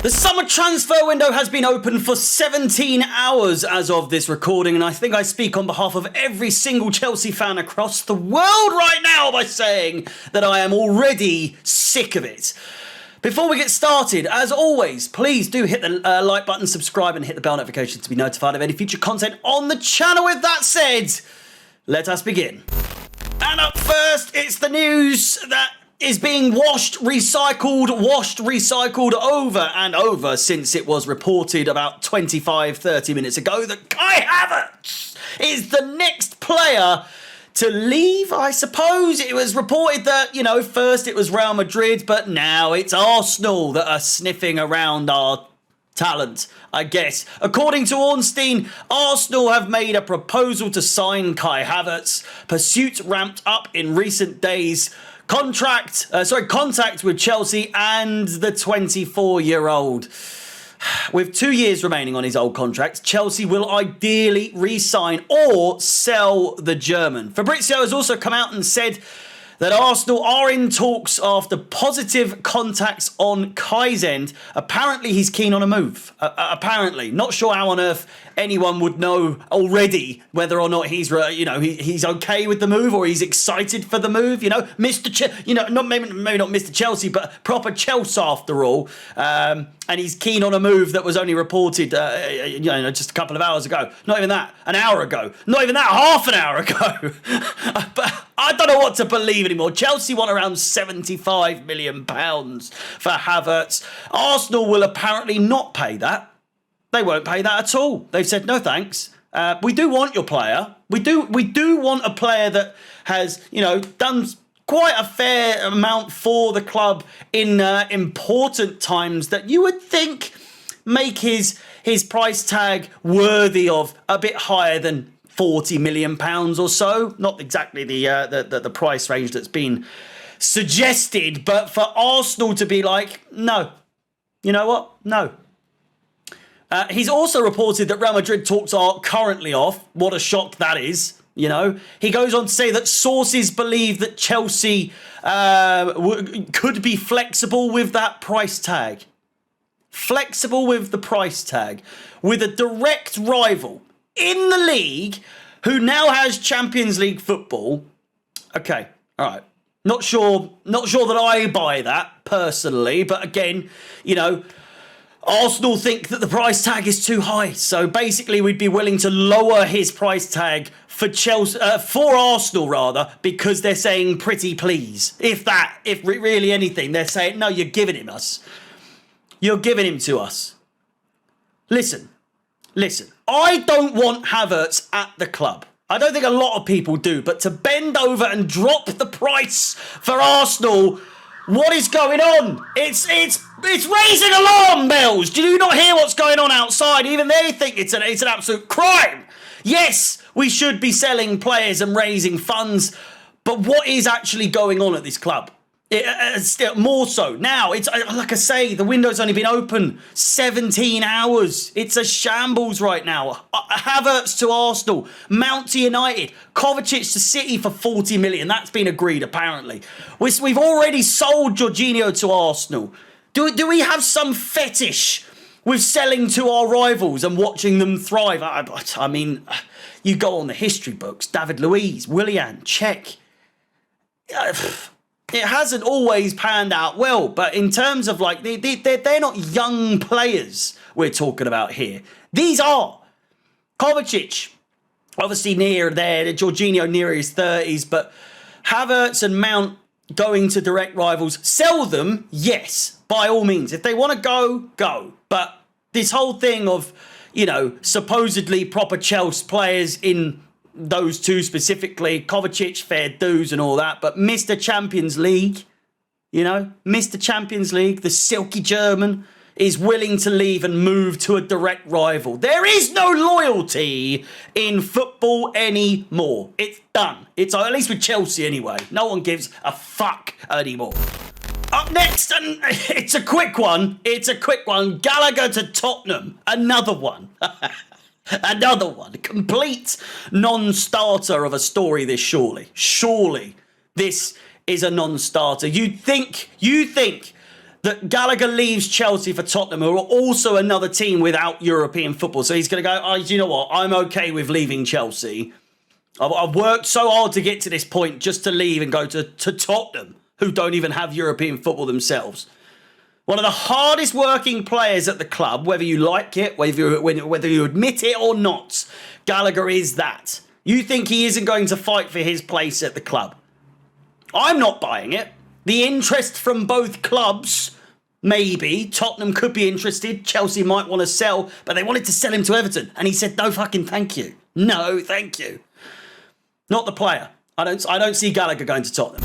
The summer transfer window has been open for 17 hours as of this recording, and I think I speak on behalf of every single Chelsea fan across the world right now by saying that I am already sick of it. Before we get started, as always, please do hit the like button, subscribe, and hit the bell notification to be notified of any future content on the channel. With that said, let us begin. And up first, it's the news that is being washed, recycled over and over since it was reported about 25-30 minutes ago that Kai Havertz is the next player to leave, I suppose. It was reported that, first it was Real Madrid, but now it's Arsenal that are sniffing around our talent, I guess. According to Ornstein, Arsenal have made a proposal to sign Kai Havertz. Pursuit ramped up in recent days. Contact with Chelsea and the 24-year-old. With 2 years remaining on his old contract, Chelsea will ideally re-sign or sell the German. Fabrizio has also come out and said that Arsenal are in talks after positive contacts on Kai's end. Apparently, he's keen on a move. Apparently. Not sure how on earth anyone would know already whether or not he's okay with the move or he's excited for the move. Maybe not Mr. Chelsea, but proper Chelsea after all. And he's keen on a move that was only reported, just a couple of hours ago. Not even that, an hour ago. Not even that, half an hour ago. But I don't know what to believe anymore. Chelsea want around £75 million for Havertz. Arsenal will apparently not pay that. They won't pay that at all. They've said, no thanks. We do want your player. We do want a player that has, done quite a fair amount for the club in important times that you would think make his price tag worthy of a bit higher than £40 million or so. Not exactly the price range that's been suggested, but for Arsenal to be like, no. You know what? No. He's also reported that Real Madrid talks are currently off. What a shock that is. He goes on to say that sources believe that Chelsea could be flexible with that price tag. Flexible with the price tag. With a direct rival in the league who now has Champions League football. Okay, all right. Not sure that I buy that personally, but again, Arsenal think that the price tag is too high, so basically we'd be willing to lower his price tag for Arsenal rather, because they're saying pretty please. If really anything, they're saying no, you're giving him us. You're giving him to us. Listen. I don't want Havertz at the club. I don't think a lot of people do, but to bend over and drop the price for Arsenal. What is going on? It's raising alarm bells. Do you not hear what's going on outside? Even they think it's an absolute crime. Yes, we should be selling players and raising funds, but what is actually going on at this club? Still more so now. It's like I say, the window's only been open 17 hours. It's a shambles right now. Havertz to Arsenal, Mount to United, Kovacic to City for 40 million. That's been agreed apparently. We've already sold Jorginho to Arsenal. Do we have some fetish with selling to our rivals and watching them thrive? I mean, you go on the history books. David Luiz, Willian, Cech. It hasn't always panned out well, but in terms of they're not young players we're talking about here. These are Kovacic, obviously near there, Jorginho near his 30s, but Havertz and Mount going to direct rivals. Sell them, yes, by all means. If they want to go. But this whole thing of, supposedly proper Chelsea players in those two specifically, Kovacic, fair dues and all that, but Mr. Champions League, Mr. Champions League, the silky German, is willing to leave and move to a direct rival. There is no loyalty in football anymore. It's done. It's at least with Chelsea anyway. No one gives a fuck anymore. Up next, and it's a quick one. Gallagher to Tottenham. Another one. Another one. Complete non-starter of a story, this surely. Surely this is a non-starter. You think that Gallagher leaves Chelsea for Tottenham, who are also another team without European football. So he's going to go, oh, you know what? I'm okay with leaving Chelsea. I've worked so hard to get to this point just to leave and go to Tottenham, who don't even have European football themselves. One of the hardest working players at the club, whether you like it, whether you admit it or not, Gallagher is that. You think he isn't going to fight for his place at the club? I'm not buying it. The interest from both clubs, maybe. Tottenham could be interested. Chelsea might want to sell, but they wanted to sell him to Everton. And he said, no fucking thank you. No, thank you. Not the player. I don't see Gallagher going to Tottenham.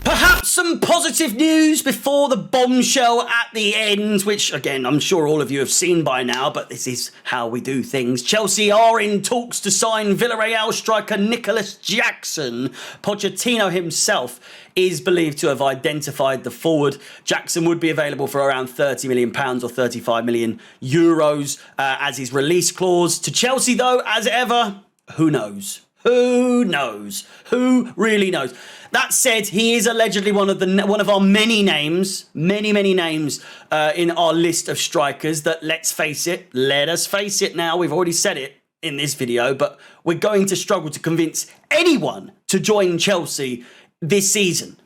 Perhaps some positive news before the bombshell at the end, which, again, I'm sure all of you have seen by now, but this is how we do things. Chelsea are in talks to sign Villarreal striker Nicholas Jackson. Pochettino himself is believed to have identified the forward. Jackson would be available for around £30 million or 35 million euros as his release clause. To Chelsea, though, as ever, who knows? Who knows? Who really knows? That said, he is allegedly one of our many names in our list of strikers that, let us face it now, we've already said it in this video, but we're going to struggle to convince anyone to join Chelsea this season.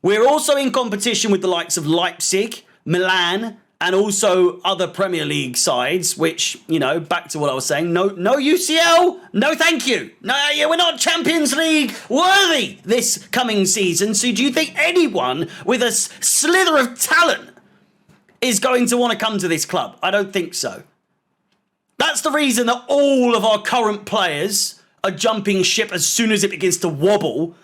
We're also in competition with the likes of Leipzig, Milan, and also other Premier League sides, which, you know, back to what I was saying, no UCL, no thank you. No, we're not Champions League worthy this coming season. So do you think anyone with a slither of talent is going to want to come to this club? I don't think so. That's the reason that all of our current players are jumping ship as soon as it begins to wobble.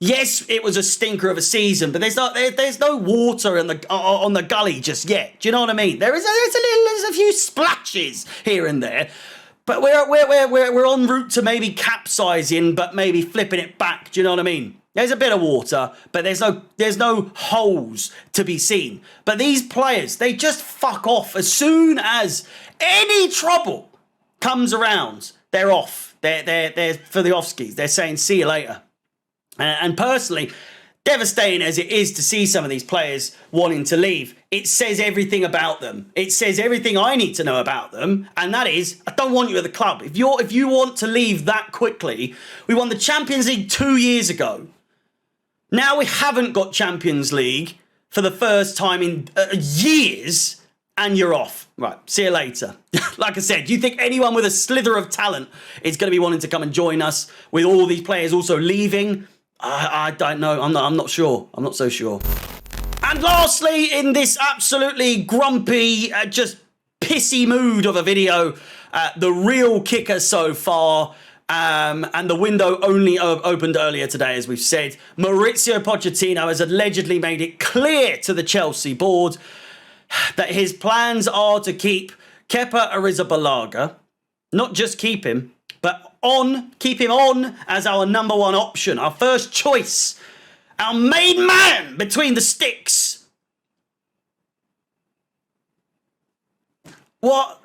Yes, it was a stinker of a season, but there's no water on the gully just yet. Do you know what I mean? There's a few splashes here and there, but we're en route to maybe capsizing, but maybe flipping it back. Do you know what I mean? There's a bit of water, but there's no holes to be seen. But these players, they just fuck off as soon as any trouble comes around. They're off. They're for the off-skis. They're saying see you later. And personally, devastating as it is to see some of these players wanting to leave, it says everything about them. It says everything I need to know about them, and that is, I don't want you at the club. If you want to leave that quickly, we won the Champions League 2 years ago. Now we haven't got Champions League for the first time in years, and you're off. Right, see you later. Like I said, do you think anyone with a slither of talent is going to be wanting to come and join us with all these players also leaving? I don't know. I'm not sure. I'm not so sure. And lastly, in this absolutely grumpy, just pissy mood of a video, the real kicker so far, and the window only opened earlier today, as we've said. Mauricio Pochettino has allegedly made it clear to the Chelsea board that his plans are to keep Kepa Arrizabalaga, not just keep him, but keep him on as our number one option, our first choice, our main man between the sticks. What?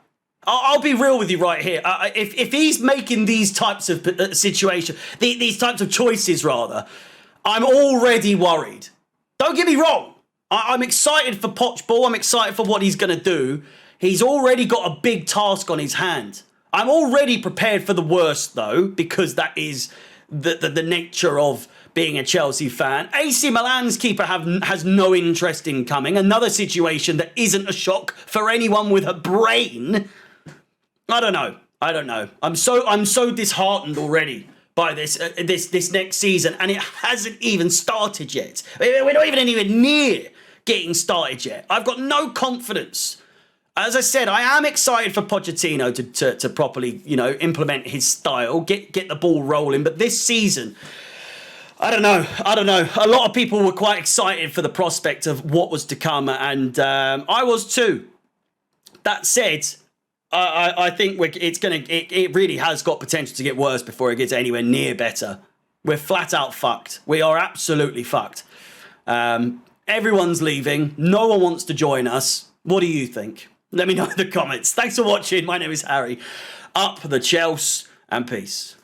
I'll be real with you right here. If he's making these types of situations, these types of choices rather, I'm already worried. Don't get me wrong. I'm excited for Poch Ball. I'm excited for what he's going to do. He's already got a big task on his hand. I'm already prepared for the worst, though, because that is the nature of being a Chelsea fan. AC Milan's keeper has no interest in coming. Another situation that isn't a shock for anyone with a brain. I don't know. I'm so disheartened already by this next season, and it hasn't even started yet. We're not even near getting started yet. I've got no confidence. As I said, I am excited for Pochettino to properly, implement his style, get the ball rolling. But this season, I don't know. A lot of people were quite excited for the prospect of what was to come, and I was too. That said, I think it really has got potential to get worse before it gets anywhere near better. We're flat out fucked. We are absolutely fucked. Everyone's leaving. No one wants to join us. What do you think? Let me know in the comments. Thanks for watching. My name is Harry. Up the Chelsea, and peace.